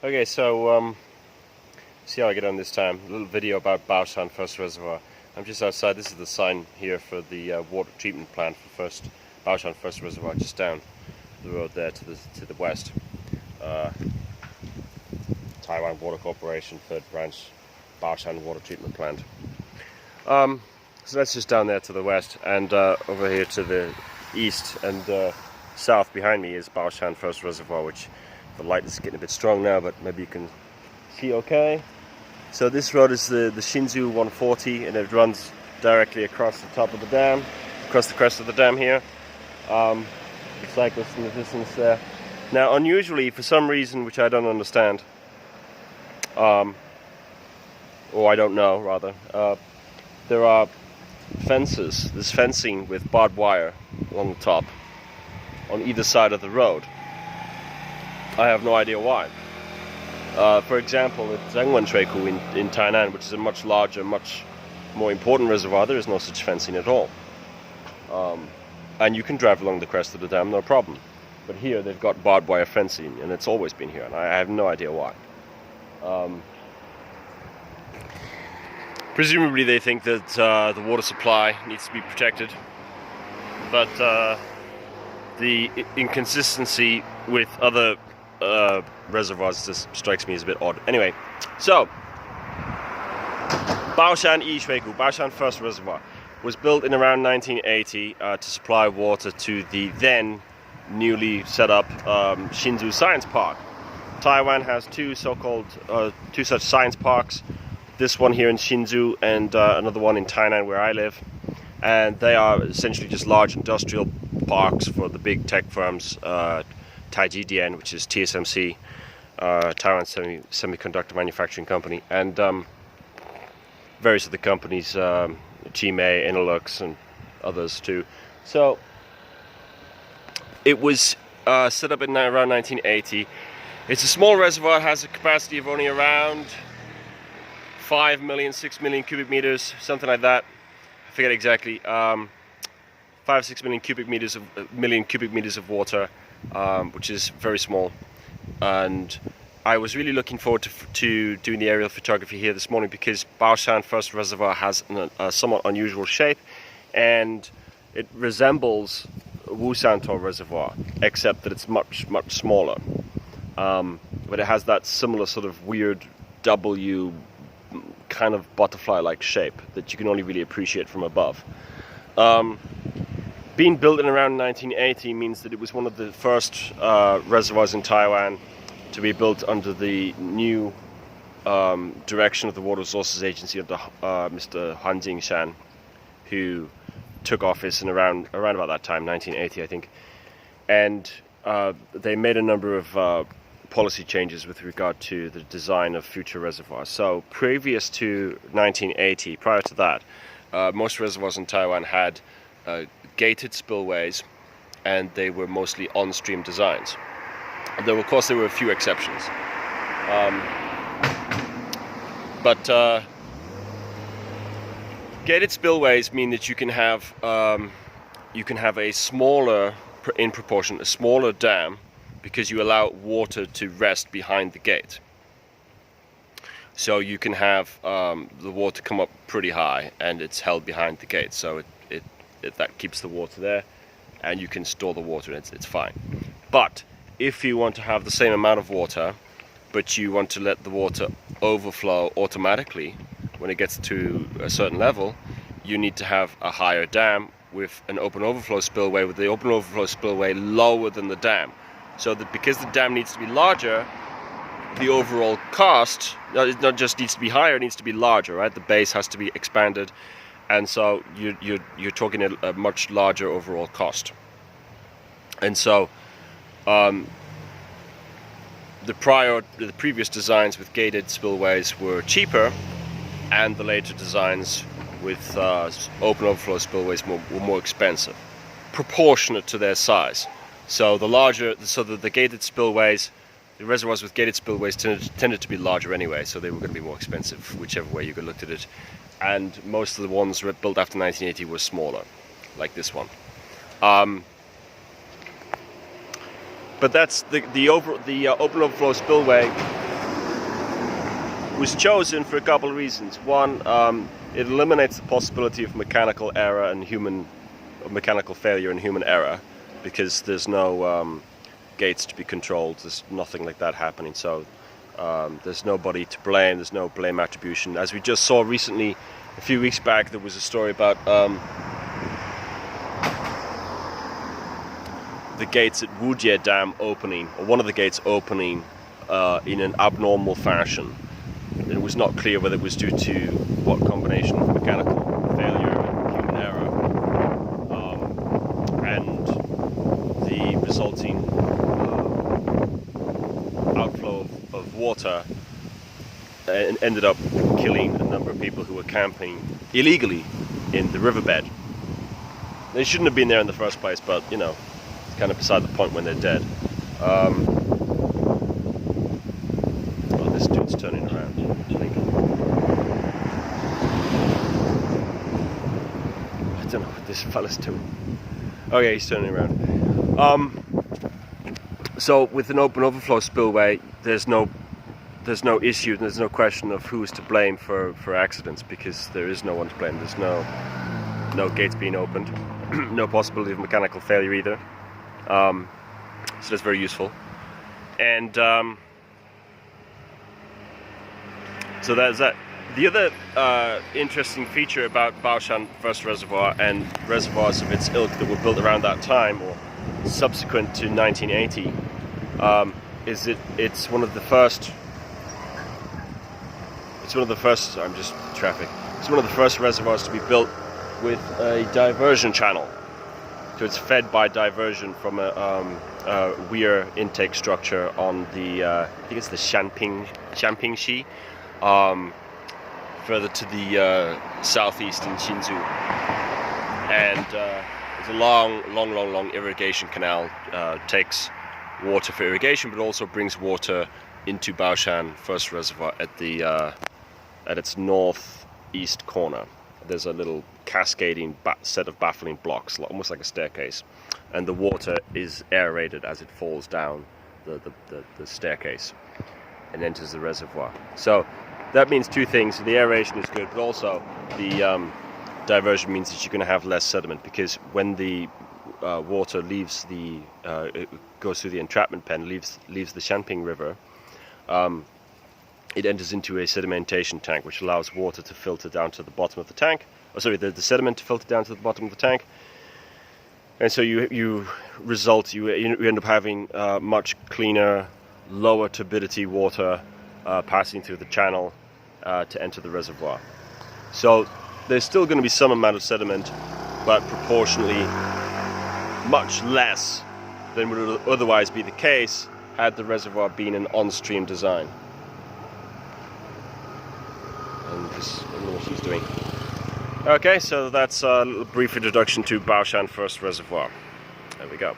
Okay, so see how I get on this time. A little video about Baoshan First Reservoir. I'm just outside. This is the sign here for the water treatment plant for Baoshan First Reservoir, just down the road there to the west. Taiwan Water Corporation, third branch, Baoshan Water Treatment Plant. So that's just down there to the west, and over here to the east and south behind me is Baoshan First Reservoir, which the light is getting a bit strong now, but maybe you can see okay. So this road is the Shinzu 140, and it runs directly across the top of the dam, across the crest of the dam here. The cyclists in the distance there. Now, unusually, for some reason which I don't understand, or I don't know rather, there are fences, there's fencing with barbed wire along the top on either side of the road. I have no idea why. For example, at Reservoir in Tainan, which is a much larger, much more important reservoir, there is no such fencing at all. And you can drive along the crest of the dam, no problem. But here they've got barbed wire fencing, and it's always been here, and I have no idea why. Presumably they think that the water supply needs to be protected, but the inconsistency with other reservoirs just strikes me as a bit odd. Anyway, so Baoshan First Reservoir was built in around 1980 to supply water to the then newly set up Shinzu Science Park. Taiwan has two such science parks. This one here in Shinzu and another one in Tainan where I live, and they are essentially just large industrial parks for the big tech firms, Taijidian, which is TSMC, Taiwan Semiconductor Manufacturing Company, and various other companies, Chime, Innolux, and others too. So it was set up in around 1980. It's a small reservoir, has a capacity of only around 5 million, 6 million cubic meters, something like that. I forget exactly. 5 or 6 million cubic meters of water, which is very small. And I was really looking forward to doing the aerial photography here this morning because Baoshan First Reservoir has a somewhat unusual shape, and it resembles Wusantou Reservoir, except that it's much smaller. But it has that similar sort of weird W kind of butterfly-like shape that you can only really appreciate from above. Being built in around 1980 means that it was one of the first reservoirs in Taiwan to be built under the new direction of the Water Resources Agency under Mr. Han Jingshan, who took office in around about that time, 1980 I think. And they made a number of policy changes with regard to the design of future reservoirs. So previous to 1980, prior to that, most reservoirs in Taiwan had gated spillways, and they were mostly on-stream designs. Of course, there were a few exceptions. But gated spillways mean that you can have a smaller, in proportion, a smaller dam, because you allow water to rest behind the gate. So you can have the water come up pretty high, and it's held behind the gate. So that keeps the water there, and you can store the water, and it's fine. But if you want to have the same amount of water, but you want to let the water overflow automatically when it gets to a certain level, you need to have a higher dam with an open overflow spillway, with the open overflow spillway lower than the dam. So that because the dam needs to be larger, the overall cost, it not just needs to be higher, it needs to be larger, right? The base has to be expanded, and so you're talking a much larger overall cost. And so the previous designs with gated spillways were cheaper, and the later designs with open overflow spillways were more expensive, proportionate to their size. So the gated spillways, the reservoirs with gated spillways tended to be larger anyway, so they were going to be more expensive, whichever way you looked at it. And most of the ones built after 1980 were smaller, like this one. But that's the open overflow spillway was chosen for a couple of reasons. One, it eliminates the possibility of mechanical error and mechanical failure and human error, because there's no gates to be controlled. There's nothing like that happening. So there's nobody to blame. There's no blame attribution. As we just saw recently, a few weeks back, there was a story about the gates at Wujie Dam opening, or one of the gates opening in an abnormal fashion. It was not clear whether it was due to what combination of mechanical failure and human error, and the resulting outflow of water ended up killing a number of people who were camping illegally in the riverbed. They shouldn't have been there in the first place, but you know, it's kind of beside the point when they're dead. Oh, this dude's turning around, I think. I don't know what this fella's doing. Oh yeah, he's turning around. So with an open overflow spillway, there's no issue, there's no question of who's to blame for accidents, because there is no one to blame. There's no gates being opened, no possibility of mechanical failure either. So that's very useful. And so that's that. The other interesting feature about Baoshan First Reservoir and reservoirs of its ilk that were built around that time or subsequent to 1980 is that it's one of the first. I'm just traffic. It's one of the first reservoirs to be built with a diversion channel. So it's fed by diversion from a weir intake structure on the I think it's the Shanpingxi, further to the southeast in Hsinchu, and it's a long irrigation canal. Takes water for irrigation, but also brings water into Baoshan First Reservoir at its northeast corner. There's a little cascading set of baffling blocks, almost like a staircase, and the water is aerated as it falls down the staircase and enters the reservoir. So that means two things: the aeration is good, but also the diversion means that you're going to have less sediment, because when the water leaves it goes through the entrapment pen, leaves the Shanping River, it enters into a sedimentation tank, which allows water to filter down to the bottom of the tank. The sediment to filter down to the bottom of the tank, and so you end up having much cleaner, lower turbidity water passing through the channel to enter the reservoir. So there's still going to be some amount of sediment, but proportionally much less than would otherwise be the case had the reservoir been an on-stream design. And I don't know what she's doing. Okay, so that's a little brief introduction to Baoshan First Reservoir. There we go.